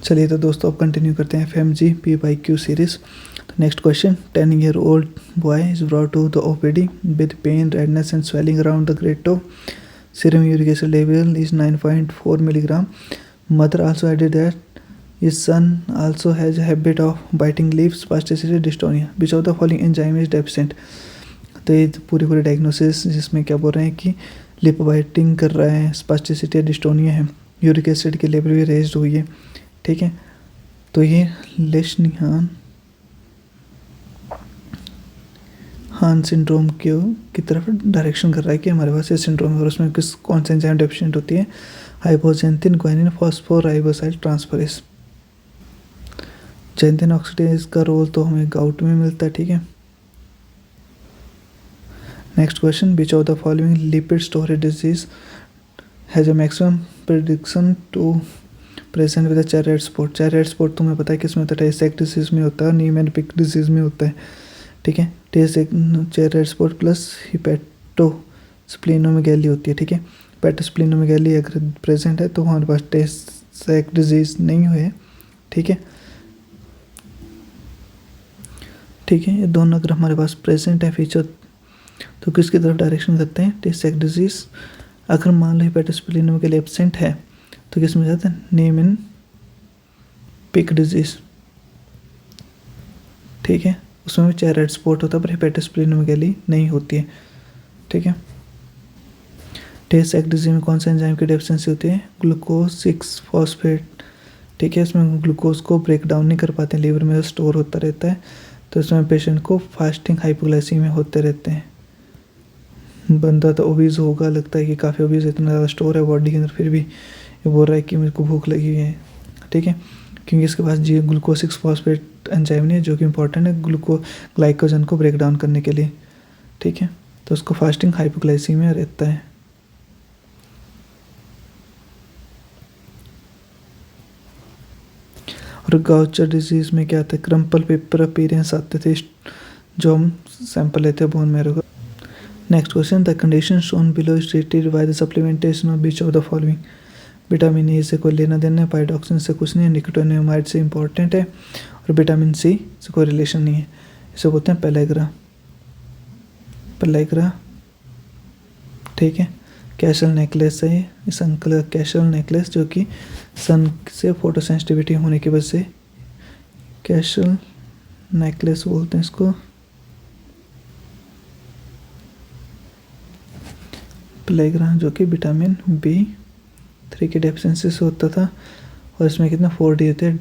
चलिए तो दोस्तों अब कंटिन्यू करते हैं FMG PYQ सीरीज। तो next question, 10-year-old boy is brought to the OPD with pain, redness and swelling around the great toe. Serum uric acid level is 9.4 milligram. Mother also added that his son also has a habit of biting leaves, spasticity, dystonia. Which of the following enzyme is deficient? तो ये पूरी diagnosis जिसमें क्या बोल रहे हैं कि lip biting कर रहा है, स्पास्टिसिटी, डिस्टोनिया है, यूरिक एसिड की लेवल भी रेज्ड हुई है। ठीक है, तो ये लेशनिहान हान सिंड्रोम की तरफ डायरेक्शन कर रहा है कि हमारे पास ये सिंड्रोम है और उसमें कौन सा एंजाइम डेफिशिएंट होती है, hypoxanthine guanine phosphoribosyl transferase. Xanthine oxidase का रोल तो हमें गाउट में मिलता है। ठीक है, next question, which of the following lipid storage disease has a maximum prediction to present with chariot spot. Chariot spot तुम्हें पता है किसमें होता है, टेसेक डिजीज में होता है, नीमैन पिक डिजीज में होता है। ठीक है, टेसेक चैरियट स्पॉट प्लस हिपैटोस्प्लीनोमेगैली होती है। ठीक है, हिपैटोस्प्लीनोमेगैली अगर प्रेजेंट है तो हमारे पास टेसेक डिजीज नहीं हुए। ठीक है, ये दोनों अगर हमारे पास प्रेजेंट है फीचर तो किसकी तरफ डायरेक्शन करते हैं, टेसेक डिजीज। अगर मान लो हिपैटोस्प्लीनोमेगैली एब्सेंट है तो किस में जाता है, नीमैन पिक डिजीज। ठीक है, उसमें भी चैरियट स्पॉट होता है पर हिपैटोस्प्लीनोमेगैली नहीं होती है। ठीक है, टेसेक डिजीज में कौन सा एंजाइम की डेफिशिएंसी होती है, ग्लूकोज 6 फॉस्फेट। ठीक है, इसमें ग्लूकोज को ब्रेक डाउन नहीं कर पाते, लीवर में स्टोर होता रहता है, तो इसमें पेशेंट को फास्टिंग हाइपोग्लाइसीमिया होते रहते हैं। बंदा तो ओबीज होगा, लगता है कि काफ़ी ओबीज, इतना ज़्यादा स्टोर है बॉडी के अंदर, फिर भी ये बोल रहा है कि मेरे को भूख लगी है। ठीक है, क्योंकि इसके पास जी ग्लूकोज 6 फॉस्फेट एंजाइम नहीं है जो कि इंपॉर्टेंट है ग्लाइकोजन को ब्रेक डाउन करने के लिए। ठीक है, तो उसको फास्टिंग हाइपोग्लाइसीमिया रहता है। और गाउचर डिजीज में क्या आता है, क्रम्पल पेपर अपीयरेंस आते थे जो हम सैंपल लेते हैं बोन मैरो का। Next question, the condition shown below is treated by the supplementation of beach of the following. Vitamin A से कोई लेना देना है, पाइडॉक्सिन से कुछ नहीं है, निकोटिनामाइड से इंपॉर्टेंट है और विटामिन सी से कोई रिलेशन नहीं है। इसे बोलते हैं पेलेग्रा। ठीक है, कैशल नेकलेस है इस अंकल का, कैशल नेकलेस जो कि सन से फोटो सेंसिटिविटी होने की वजह से कैशल नेकलेस बोलते हैं इसको। पेलेग्रा जो कि विटामिन B3 की डेफिशिएंसी से होता था और इसमें कितना 4D होते हैं,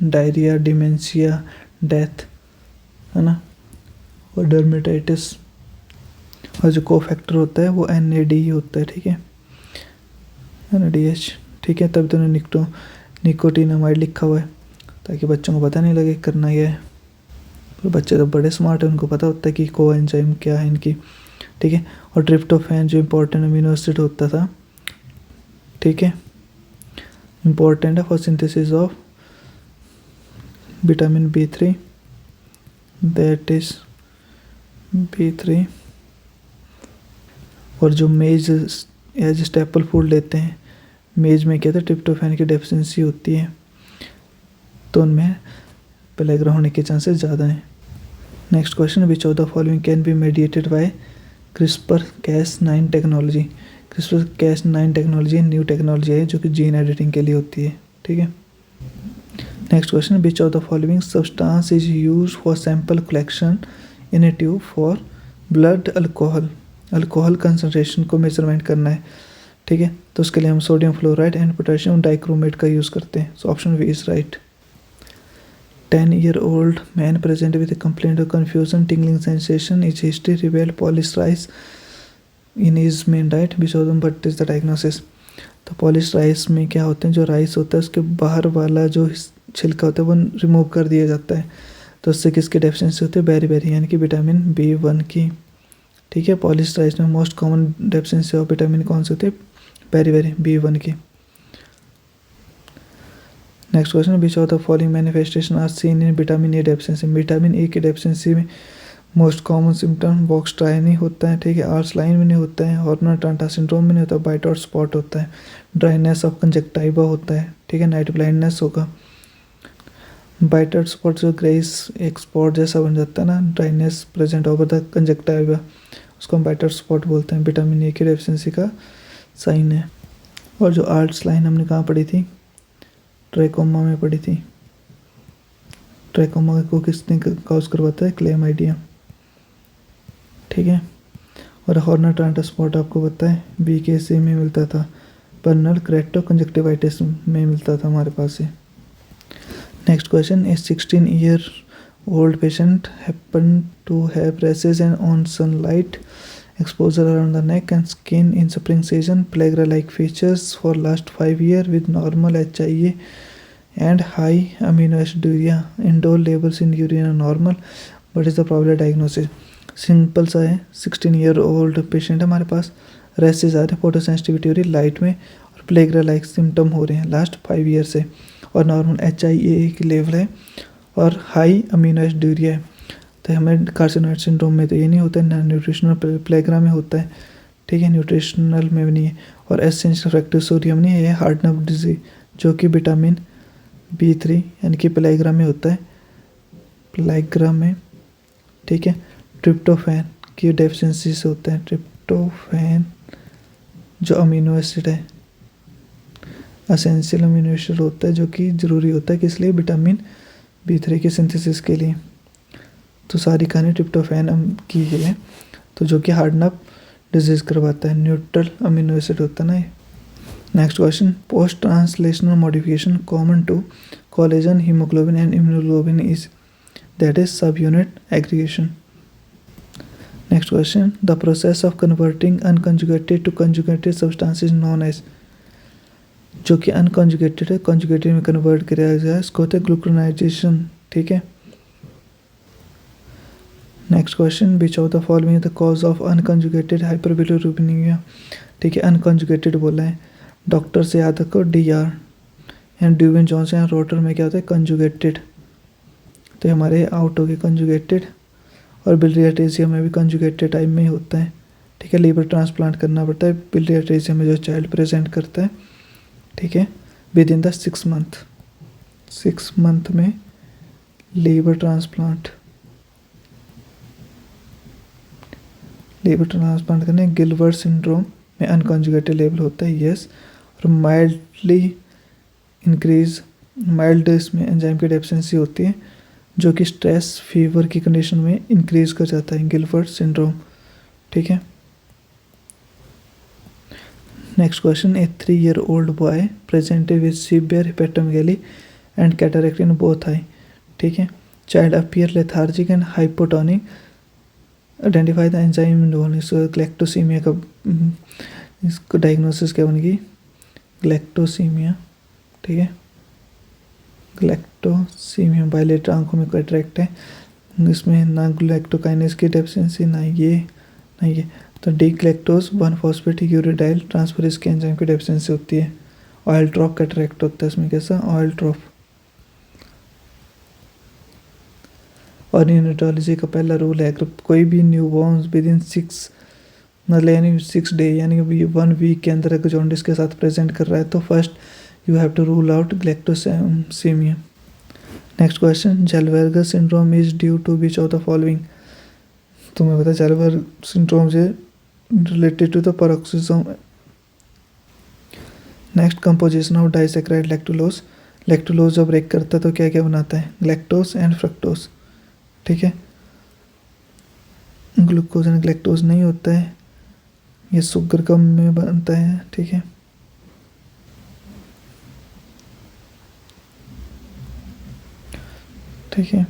डायरिया, डिमेंशिया, डेथ, है ना, और डर्मेटाइटिस। और जो कोफैक्टर होता है वो NAD होता है। ठीक है, NADH। ठीक है, तब तो निकोटिनामाइड लिखा हुआ है ताकि बच्चों को पता नहीं लगे करना ये है, पर बच्चे तो बड़े स्मार्ट है, उनको पता होता है कि को एंजाइम क्या है इनकी। ठीक है, और ट्रिप्टोफैन जो इम्पोर्टेंट अमीनो एसिड होता था, ठीक है, इम्पोर्टेंट है for synthesis of vitamin B3, that is B3। और जो मेज एज स्टेपल फूड लेते हैं, मेज में क्या था, ट्रिप्टोफैन की डेफिशिएंसी होती है, तो उनमें पेलेग्रा होने के चांसेस ज़्यादा हैं। Next question, which of the following can B mediated bye CRISPR-Cas9 technology. CRISPR-Cas9 technology new technology है जो कि जीन एडिटिंग के लिए होती है। ठीक है, next question, which of the following substance is used for sample collection in a tube for blood alcohol concentration को मेजरमेंट करना है। ठीक है, तो उसके लिए हम sodium fluoride and potassium dichromate का यूज़ करते हैं। So option B is right. 10-year-old man present with a complaint of confusion, tingling sensation, is history revealed polished rice in his main diet, which of them but is the diagnosis। तो polish rice में क्या होते हैं, जो rice होता है उसके बाहर वाला जो छिलका होता है वो रिमूव कर दिया जाता है, तो उससे किसकी डेफिशिएंसी होती है, बेरी यानी कि विटामिन B1 की। ठीक है, पॉलिश राइस में most common deficiency of vitamin कौन सी होती है, बेरी B1 की। Next question, which of the following manifestation are seen in vitamin A deficiency. Vitamin A की डेफिशिएंसी में मोस्ट कॉमन सिम्टम बॉक्स ट्राई नहीं होता है, ठीक है, आर्स लाइन भी नहीं होता है, हॉर्नर टांटा सिंड्रोम भी नहीं होता, बाइट और स्पॉट होता है, ड्राइनेस ऑफ कंजक्टाइवा होता है, ठीक है, नाइट ब्लाइंडनेस होगा। बाइट और स्पॉट जो ग्रेस एक स्पॉट जैसा बन जाता है ना, dryness present over the conjunctiva, उसको हम बाइट और स्पॉट बोलते हैं, विटामिन ए की डेफिशिएंसी का साइन है। और जो आर्ट्स लाइन हमने कहाँ पढ़ी थी, ट्रैकोमा में पढ़ी थी। ट्रैकोमा को किसने कॉज करवाता है, क्लेमाइडियम, ठीक है। और हॉर्नर टांटा स्पॉट आपको पता है BKC में मिलता था, बर्नल क्रेटो कंजक्टिवाइटिस में मिलता था हमारे पास से। Next question, A 16-year-old patient happened to have rashes and on sunlight exposure around the neck and skin in spring season, pellagra-like features for last 5 years with normal HIA and high aminoaciduria. Indole levels in urine are normal. What is the probable diagnosis? Simple सा है, 16-year-old patient है हमारे पास, rashes आ रहे हैं, photo sensitivity हो रही है light में, और प्लेग्रा लाइक सिम्टम हो रहे हैं लास्ट 5 ईयर से, और नॉर्मल HIA की लेवल है और हाई अमीनो एसिडूरिया है। तो हमें कार्सिनोइड सिंड्रोम में तो ये नहीं होता है, न्यूट्रिशनल प्लेग्रा में होता है, ठीक है, न्यूट्रिशनल में भी नहीं है, और एसेंशियल फैक्टर सोडियम नहीं है, ये हार्ट नर्व डिजीज जो कि विटामिन B3 यानी कि प्लेग्रा में होता है, प्लेग्रा में, ठीक है। ट्रिप्टोफैन की डेफिशिएंसी से होता है, ट्रिप्टोफैन जो अमीनो एसिड है, एसेंशियल अमीनो एसिड होता है जो कि ज़रूरी होता है किस लिए, विटामिन B3 की सिंथेसिस के लिए। तो सारी कहानी ट्रिप्टोफैन की है, तो जो कि हार्ट नर्व डिजीज करवाता है, न्यूट्रल अमीनो एसिड होता है ना ये। Next question, post translational modification common to collagen, haemoglobin and immunoglobin is that is sub unit aggregation. Next question, the process of converting unconjugated to conjugated substances known as, जो कि unconjugated है conjugated में convert किया जाए, इसको होता है ग्लूकोनाइजेशन, ठीक है। Next question, which of the following the cause of unconjugated hyperbilirubinaemia, ठीक है, अनकंजुगेटेड बोला है, डॉक्टर से याद रखो DR एंड ड्यूवेन जॉनसन, रोटर में क्या होता है कंजुगेटेड, तो हमारे आउट हो गए कंजुगेटेड, और बिलियरी अटेरिया में भी कंजुगेटेड टाइप में ही होता है, ठीक है। लीवर ट्रांसप्लांट करना पड़ता है बिलियरी अटेरिया में जो चाइल्ड प्रेजेंट करता है, ठीक है, विद इन द 6 मंथ में लीवर ट्रांसप्लांट करने। गिलबर्ट सिंड्रोम में अनकंजुगेटेड लेवल होता है, यस, और माइल्ड इसमें एंजाइम की डेफिशिएंसी होती है जो कि स्ट्रेस फीवर की कंडीशन में इंक्रीज कर जाता है, गिलबर्ट सिंड्रोम, ठीक है। Next question, a 3-year-old boy presented with severe hepatomegaly and cataract in both eye, ठीक है, child appear lethargic and hypotonic, identify the enzyme involving galactosaemia का, इसको डायग्नोसिस क्या बनेगी, ग्लैक्टोसीमिया, ठीक है, ग्लैक्टोसीमिया, बायलेटर आंखों में कैटरेक्ट है, इसमें ना ग्लैक्टोकाइनेस की डेफिशिएंसी, ना ये, तो डी ग्लैक्टोज 1-फॉस्फेट यूरिडाइल ट्रांसफरेज के एंजाइम की डेफिशिएंसी होती है। ऑयल ड्रॉप कैटरेक्ट होता है इसमें, कैसा ऑयल ड्रॉप। और न्यूरोलॉजी का पहला रूल है, अगर कोई भी न्यूबॉर्न विद इन 6 मतलब यानी 6 डे यानी कि 1 वीक के अंदर अगर जॉन्डिस के साथ प्रेजेंट कर रहा है तो first you have to rule out galactosaemia. Next question, Zellweger syndrome is due to which of the following, तुम्हें पता है ज़ेलबर्गर सिंड्रोम से related to the paroxysm. Next, composition of disaccharide lactulose जब ब्रेक करता है तो क्या क्या बनाता है, लैक्टोज एंड फ्रक्टोज, ठीक है, ग्लूकोज एंड ग्लैक्टोज नहीं होता है, ये शुगर कम में बनता है, ठीक है। ठीक है।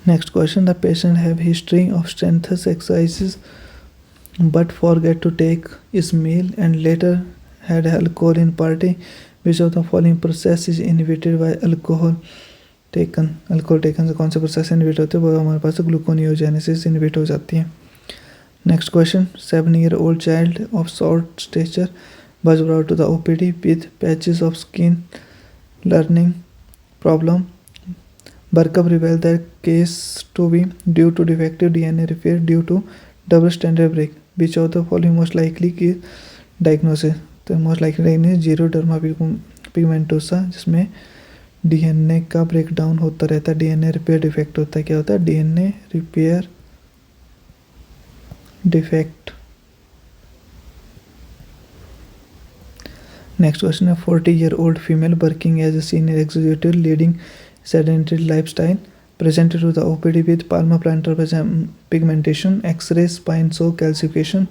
Next question, the patient have history of strengths exercises but forget to take his meal and later had alcohol in party, which of the following process is inhibited by alcohol taken से कौन से process inhibit होते हैं, वो हमारे पास gluconeogenesis inhibit हो जाती है। Next question, 7-year-old child of short stature was brought to the OPD with patches of skin learning problem Burkup revealed the case to be due to defective DNA repair due to double-stranded break. Which of the following most likely की diagnosis? तो most likely diagnosis जीरोडर्मा pigmentosa, जिसमें DNA का breakdown होता रहता है, DNA repair defect होता है। क्या होता है? DNA repair defect. Next question है 40-year-old female working as a senior executive leading sedentary lifestyle presented to the OPD with palmoplantar pigmentation, X-ray spine show calcification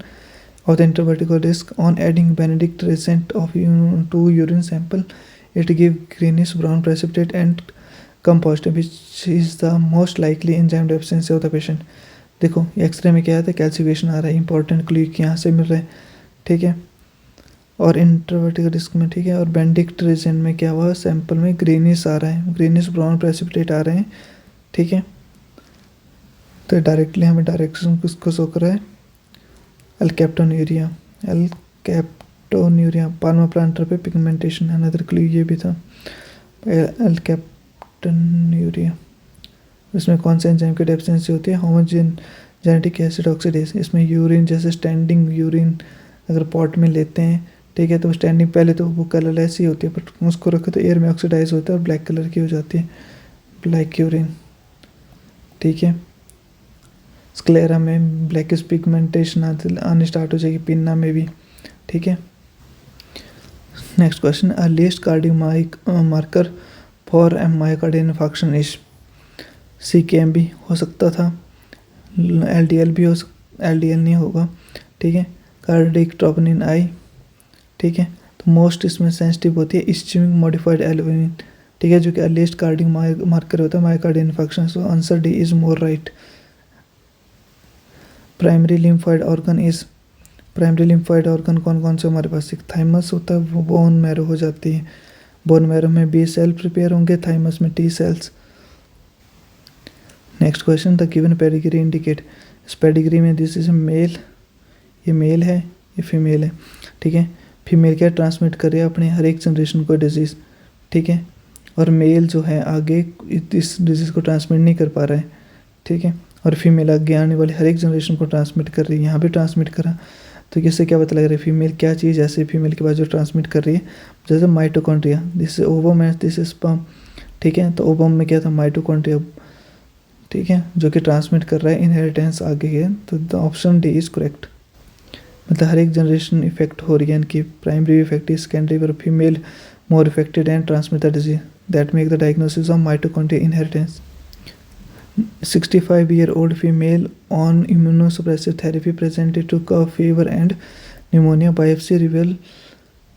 of the intervertebral disc. On adding Benedict reagent to urine sample, it give greenish brown precipitate and compost, which is the most likely enzyme deficiency of the patient. देखो x ray में क्या है, calcification आ रहा है, important click यहाँ से मिल रहा है, ठीक है। और इंटरवर्टिकल डिस्क में, ठीक है। और बेंडिक्ट रीजन में क्या हुआ, सैंपल में ग्रीनिश आ रहा है, ग्रीनिश ब्राउन प्रेसिपिटेट आ रहे हैं, ठीक है। तो डायरेक्टली हमें डायरेक्शन किसको शो कर रहा है? एल्केप्टोन्यूरिया, एल्केप्टोन्यूरिया। पाल्मोप्लांटर पे पिगमेंटेशन, अनदर क्लू ये भी था, एल्केप्टोन्यूरिया। इसमें कौन से एंजाइम की डेफिशिएंसी होती है? होमोजेनेटिक एसिड ऑक्सीडेज। इसमें यूरिन, जैसे स्टैंडिंग यूरिन अगर पॉट में लेते हैं, ठीक है, तो स्टैंडिंग पहले तो वो कलर ऐसी होती है, बट उसको रखो तो एयर में ऑक्सीडाइज होता है और ब्लैक कलर की हो जाती है, ब्लैक यूरिन, ठीक है। स्क्लेरा में ब्लैकिश पिगमेंटेशन आने स्टार्ट हो जाएगी, पिन्ना में भी, ठीक है। Next question, earliest cardiac marker for myocardial infarction is? CKMB हो सकता था, LDL भी हो LDL नहीं होगा, ठीक है। कार्डिक ट्रोपोनिन आई, ठीक है। तो मोस्ट इसमें सेंसिटिव होती है इस्चेमिक मॉडिफाइड एल्बुमिन, ठीक है, जो कि अर्लीस्ट कार्डिक मार्कर होता है myocardial infarction. So answer D is more right. Primary lymphoid organ is, primary lymphoid organ कौन कौन से हमारे पास? एक थाइमस होता है, वो बोन मैरो हो जाती है, बोन मैरो में B सेल प्रिपेयर होंगे, थाइमस में T cells. Next question, the given pedigree indicate. इस पेडिग्री में दिस इज मेल, ये मेल है, ये फीमेल है, ठीक है। फीमेल क्या ट्रांसमिट कर रही है अपने हर एक जनरेशन को डिजीज़, ठीक है। और मेल जो है आगे इस डिजीज़ को ट्रांसमिट नहीं कर पा रहा है, ठीक है। और फीमेल आगे आने वाली हर एक जनरेशन को ट्रांसमिट कर रही है, यहाँ भी ट्रांसमिट करा। तो इससे क्या पता लग रहा है फीमेल क्या चीज़ ऐसे फीमेल के पास जो ट्रांसमिट कर रही है? जैसे mitochondria, this ovum and this sperm, ठीक है। तो ओवम में क्या था? माइटोकॉन्ड्रिया, ठीक है, जो कि ट्रांसमिट कर रहा है इनहेरिटेंस आगे है। तो the option D is correct. मतलब हर एक जनरेशन इफेक्ट हो रही है, इनकी प्राइमरी इफेक्टिव, सेकेंडरी पर female more affected and transmit the disease that make the diagnosis of mitochondria inheritance. 65-year-old female on immunosuppressive therapy presented to cough, fever and pneumonia. Biopsy reveal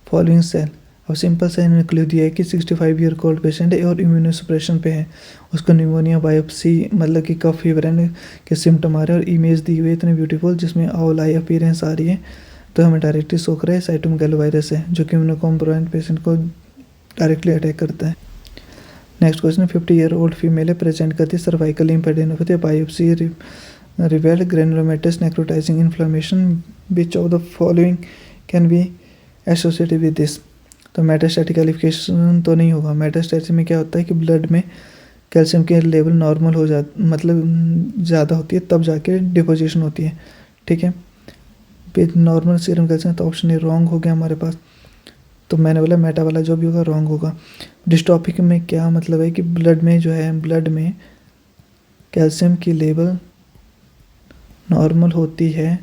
following cell. अब simple सा इन्होंने clue दिया है कि 65 year old patient है और immunosuppression पे है, उसको निमोनिया बायोप्सी मतलब कि कफ फीवर एंड के सिम्टम आ रहे हैं, और इमेज दी हुई है इतनी ब्यूटीफुल जिसमें आउल आई अपीयरेंस आ रही है। तो हमें डायरेक्टली शो कर रहा है साइटोमेगालो वायरस है, जो कि इम्यूनोकॉम्प्रोमाइज्ड पेशेंट को डायरेक्टली अटैक करता है। नेक्स्ट क्वेश्चन, 50-year-old फीमेल है, प्रेजेंट करती है cervical lymphadenopathy, biopsy revealed granulomatous necrotizing inflammation. Which of the following can be associated with this? तो मेटास्टैटिक क्वालिफिकेशन तो नहीं होगा। मेटास्टैटिक में क्या होता है कि ब्लड में कैल्शियम के लेवल नॉर्मल हो जाता, मतलब ज़्यादा होती है, तब जाके डिपोजिशन होती है, ठीक है। विद नॉर्मल सीरम कैल्शियम, तो ऑप्शन ए रॉन्ग हो गया हमारे पास। तो मैंने बोला मेटा वाला जो भी होगा रॉन्ग होगा। डिस्टॉपिक में क्या मतलब है कि ब्लड में जो है, ब्लड में कैल्शियम की लेवल नॉर्मल होती है,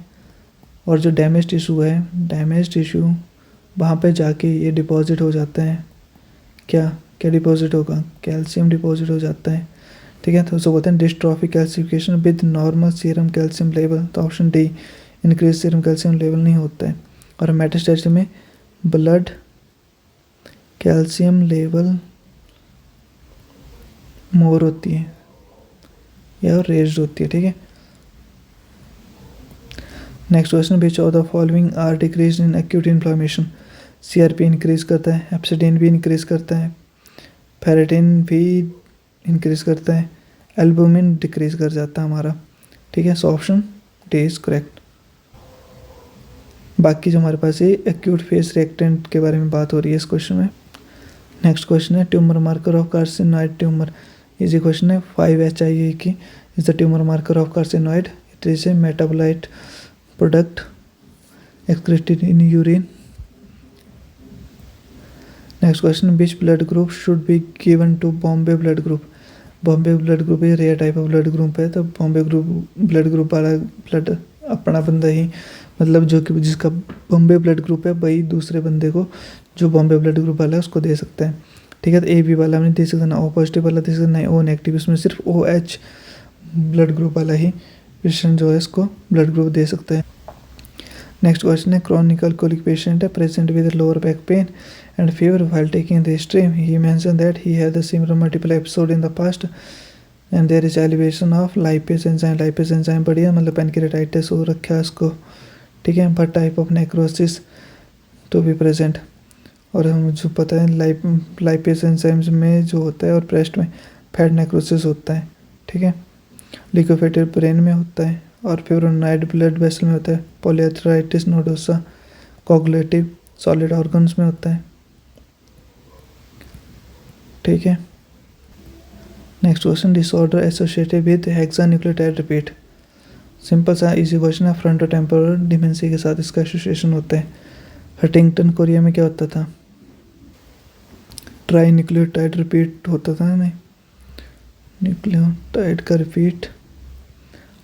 और जो डैमेज टिश्यू है, डैमेज टिश्यू वहाँ पे जाके ये डिपॉजिट हो जाता है। क्या क्या डिपॉजिट होगा? कैल्शियम डिपॉजिट हो जाता है, ठीक है। तो उसको बोलते हैं dystrophic calcification with normal serum calcium level. तो option D, increase serum calcium level नहीं होता है। और मेटास्टैटिक में ब्लड कैल्शियम लेवल मोर होती है या रेज्ड होती है, ठीक है। Next question, which of the following are decrease in acute inflammation? CRP increase करता है, हेप्सिडिन भी इंक्रीज करता है, फेरेटिन भी इंक्रीज करता है, एल्बुमिन डिक्रीज कर जाता है हमारा, ठीक है। So option D is correct. बाकी जो हमारे पास ये एक्यूट फेस रिएक्टेंट के बारे में बात हो रही है इस क्वेश्चन में। नेक्स्ट क्वेश्चन है, tumour marker of carcinoid tumour easy question है। 5H चाहिए कि is the tumour marker of carcinoid, it is a metabolite product excreted in urine. Next question, which blood group should be given to Bombay blood group? Bombay blood group ये rare type of blood group है, तो Bombay blood group वाला blood अपना बंदा ही, मतलब जो कि जिसका बॉम्बे ब्लड ग्रुप है वही दूसरे बंदे को जो बॉम्बे ब्लड ग्रुप वाला है उसको दे सकता है। ठीक है, तो ए बी वाला नहीं दे सकता, ना ओ पॉजिटिव वाला दे सकता, ना ओ नेगेटिव। इसमें सिर्फ OH ब्लड ग्रुप वाला ही पेशेंट जो है इसको ब्लड ग्रुप दे सकता है। नेक्स्ट क्वेश्चन है, क्रॉनिकल कोलिक पेशेंट है present with lower back pain and fever while taking the stream, he mention that he had the similar multiple episode in the past and there is elevation of lipase enzyme बढ़िया, मतलब pancreatitis हो रखा है उसको। ठीक है, but type of necrosis to be present, और हम जो पता है लाइपेज एंजाइम्स में जो होता है और ब्रेस्ट में फैट नेक्रोसिस होता है। ठीक है, लिक्विफाइड ब्रेन में होता है और फिब्रोनाइड ब्लड वेसल में होता है, polyarteritis nodosa coagulative solid organs में होता है। ठीक है, next question, disorder associated with hexanucleotide repeat, simple सा इजी क्वेश्चन है। फ्रंटोटेम्पोरल डिमेंशिया के साथ इसका एसोसिएशन होता है। हंटिंगटन कोरिया में क्या होता था, ट्राई न्यूक्लियोटाइड रिपीट होता था, नहीं न्यूक्लियोटाइड का रिपीट।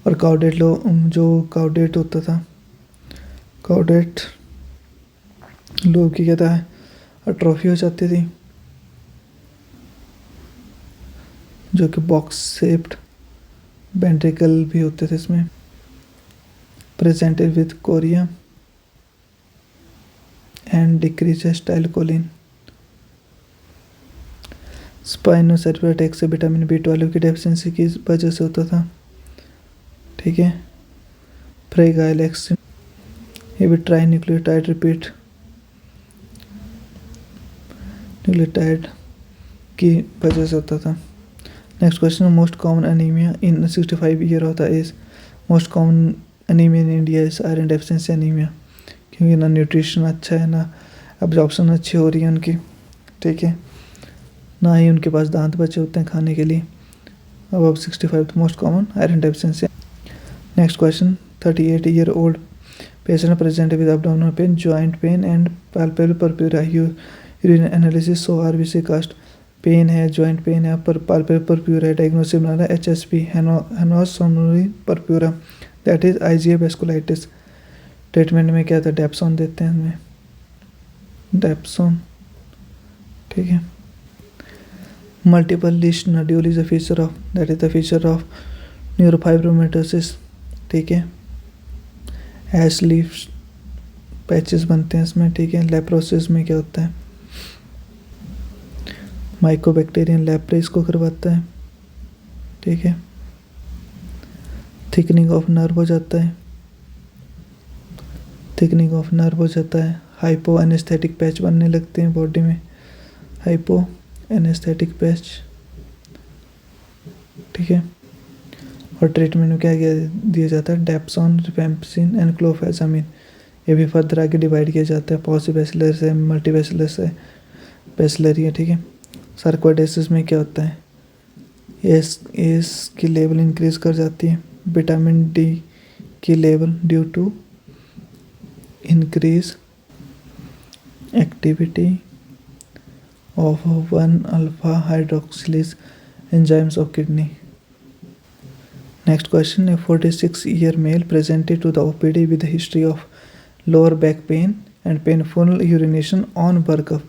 और काउडेट जो काउडेट होता था, काउडेट लोग की कहता है अट्रोफी हो जाती थी, जो कि बॉक्स शेप्ड वेंट्रिकल भी होते थे इसमें। Presented with chorea and decrease acetylcholine. Spinocerebral attack vitamin B12 की डेफिशिएंसी की वजह से होता था। ठीक है, फ्रेगाइल एक्सिन, ये भी ट्राई न्यूक्लियोटाइड रिपीट न्यूक्लियोटाइड की वजह से होता था। Next question, most common anaemia in 65 year of the age, most common anaemia in India is iron deficiency anaemia, क्योंकि ना न्यूट्रिशन अच्छा है, ना एब्जॉर्प्शन अच्छी हो रही है उनकी। ठीक है, ना ही उनके पास दांत बचे होते हैं खाने के लिए। अब 65 तो most common iron deficiency. Next question, 38 year old patient present with abdominal pain, joint pain and palpable purpura, urine analysis so RBC cast, pain है, जॉइंट पेन है, पर palpable purpura है, डायग्नोसिस बना रहा है HSP Henoch's Schonlein purpura, that is IgA vasculitis. Treatment में क्या था, डेप्सोन देते हैं हमें, डेप्सोन। ठीक है, multiple list nodule is a feature of, that is the feature of neurofibromatosis. ठीक है, एस लीफ पैचेस बनते हैं इसमें। ठीक है, लेप्रोसिस में क्या होता है, माइकोबैक्टीरियन लेप्रे इसको करवाता है। ठीक है, थिकनिंग ऑफ नर्व हो जाता है, थिकनिंग ऑफ नर्व हो जाता है। हाइपो एनेस्थेटिक पैच बनने लगते हैं बॉडी में, हाइपो एनेस्थेटिक पैच। ठीक है, और ट्रीटमेंट में क्या दिया जाता है, डेप्सोन, रिफेम्पसिन एंड क्लोफेजामिन। ये भी फर्दर आगे डिवाइड किया जाता है, पॉसिबैसिलस है, मल्टीबैसिलस है, बैसिलरी है। ठीक है, सार्कोइडेसिस में क्या होता है, एस की लेवल इंक्रीज कर जाती है, विटामिन D की level due to increase activity of 1-alpha hydroxylase enzymes of kidney. Next question, a 46-year male presented to the OPD with a history of lower back pain and painful urination on workup.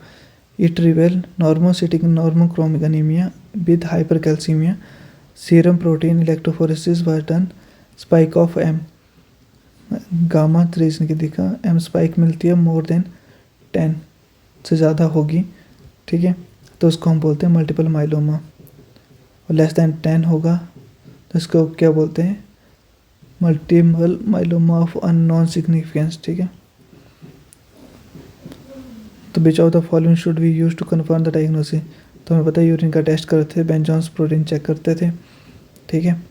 It revealed normocytic normochromic anemia with hypercalcemia. Serum protein electrophoresis was done. Spike of M gamma 3 ने दिखा, M spike मिलती है more than 10 से ज़्यादा होगी। ठीक है, तो उसको हम बोलते हैं मल्टीपल माइलोमा, और लेस देन 10 होगा तो इसको क्या बोलते हैं, multiple myeloma of unknown significance. ठीक है, तो which of the following should be use to confirm the diagnosis, तो हमें पता है यूरिन का टेस्ट करते थे, बेंजॉन्स प्रोटीन चेक करते थे। ठीक है,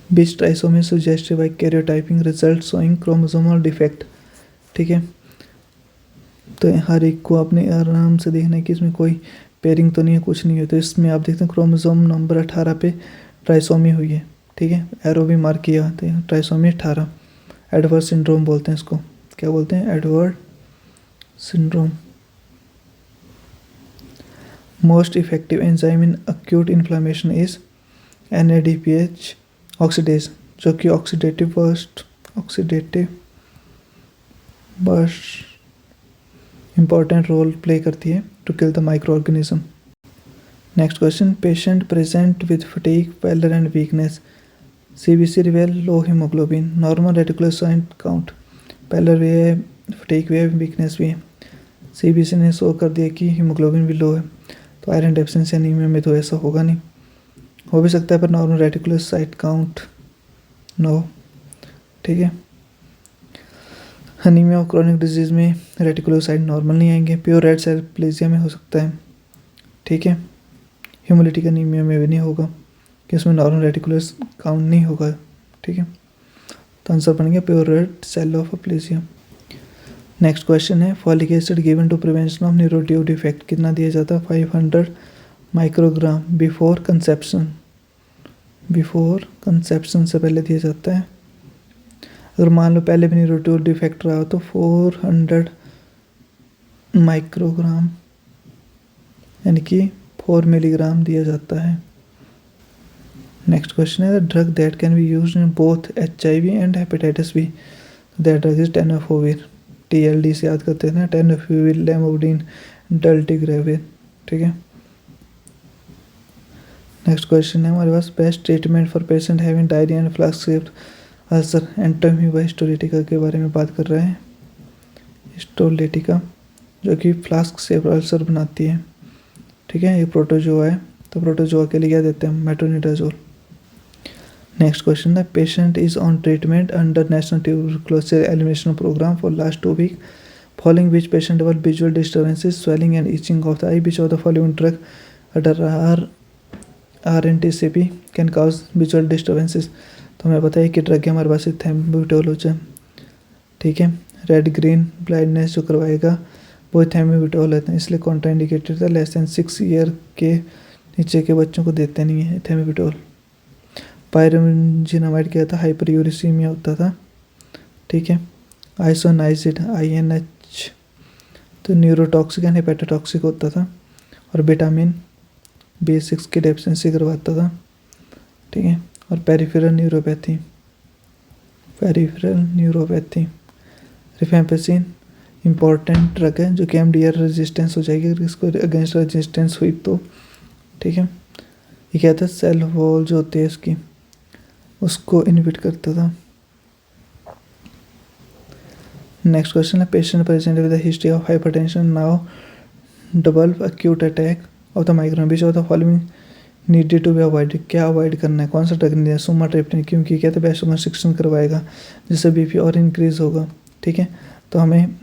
beach trisomy suggested by karyotyping result showing chromosomal defect. ठीक है, तो हर एक को अपने आराम से देखना है कि इसमें कोई पेयरिंग तो नहीं है, कुछ नहीं है। तो इसमें आप देखते हैं क्रोमोसोम नंबर 18 पे ट्राइसोमी हुई है, ठीक है, एरो भी मार्क किया, तो ट्राइसोमी 18। एडवर्ड सिंड्रोम बोलते हैं इसको, क्या बोलते हैं, Edward syndrome. Most effective enzyme in acute inflammation is NADPH oxidase, जो कि oxidative burst important role play करती है to kill the micro organism. Next question, patient present with fatigue, pallor and weakness, CBC reveal low haemoglobin, normal reticulocyte count, pallor भी है, fatigue भी है, weakness भी है। CBC ने शो कर दिया कि हीमोग्लोबिन भी लो है, तो आयरन डेफिशिएंसी एनीमिया में तो ऐसा होगा नहीं, हो भी सकता है पर नॉर्मल रेटिकुलोसाइट काउंट नो, ठीक है। एनीमिया और क्रोनिक डिजीज़ में रेटिकुलोसाइट नॉर्मल नहीं आएंगे। प्योर रेड सेल प्लेजिया में हो सकता है, ठीक है। हीमोलिटिक एनीमिया में भी नहीं होगा कि उसमें नॉर्मल रेटिकुलस काउंट नहीं होगा, ठीक है। तो आंसर बन गया pure red cell of plegia. Next question है, folic acid given to prevention of neurotube defect कितना दिया जाता है, 500 माइक्रोग्राम बिफोर कंसेप्शन से पहले दिया जाता है। अगर मान लो पहले भी न्यूरोट्यूब डिफेक्ट रहा हो तो 400 माइक्रोग्राम यानी कि 4 मिलीग्राम दिया जाता है। नेक्स्ट क्वेश्चन है, drug that can be used in both HIV and hepatitis B, that drug is tenofovir. TLD से याद करते थे, टेनोफोविर, लेमोडिन, डल्टिग्रेविर, ठीक है। नेक्स्ट क्वेश्चन है हमारे पास, best treatment for patient having diarrhoea and flask shaped ulcer, Entamoeba histolytica के बारे में बात कर रहे हैं। हिस्टोलिटिका जो कि फ्लास्क शेप्ड अल्सर बनाती है, ठीक है, ये प्रोटोजोआ है, तो प्रोटोजोआ के लिए क्या देते हैं, मेट्रोनिडाजोल। नेक्स्ट क्वेश्चन है, patient is on treatment under national tuberculosis elimination programme for last 2 week, following which patient develop visual disturbances, swelling and itching of the eye, which of the following drug under RNTCP can cause visual disturbances. तो हमें पता है कि drug है हमारे पास थैम्बुटोलोजन, ठीक है। Red green blindness जो करवाएगा वो थैम्बुटोल है, इसलिए कॉन्ट्राइंडिकेटेड था, लेस दैन 6 ईयर के नीचे के बच्चों को देते नहीं है थैम्बुटोल। पायरोजिनामाइड क्या था, हाइपरयूरिसीमिया होता था, ठीक है। आइसोनाइजिड INH तो न्यूरोटॉक्सिक एंड हेपेटोटॉक्सिक होता था, और विटामिन B6 की डेफिशिएंसी करवाता था, ठीक है। और peripheral neuropathy, rifampicin important drug है जो कि MDR रेजिस्टेंस हो जाएगी अगर इसको अगेंस्ट रेजिस्टेंस हुई तो, ठीक है। ये क्या था, सेल वॉल जो होती है इसकी उसको इनहिबिट करता था। नेक्स्ट क्वेश्चन है, patient present with the history of hypertension now double acute attack of the migraine, which of the following needed to be avoided, क्या अवॉइड करना है, कौन सा ड्रग नहीं है, सुमाट्रिप्टिन, क्योंकि क्या था वैसोकंस्ट्रिक्शन करवाएगा जिससे BP और इंक्रीज होगा, ठीक है। तो हमें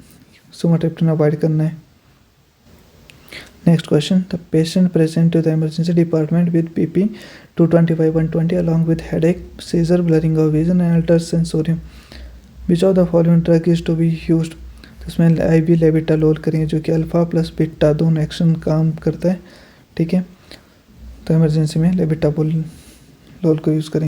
सुमाट्रिप्टिन अवॉइड करना है। Next question, the patient present to the emergency department with BP 225/120 along with headache, seizure, blurring of vision and alter sensorium, which of the following drug is to be used. तो इसमें IV labetalol करेंगे जो कि alpha plus beta दोनों action काम करता है, ठीक है। तो इमरजेंसी में लेविटालोल को यूज़ करेंगे।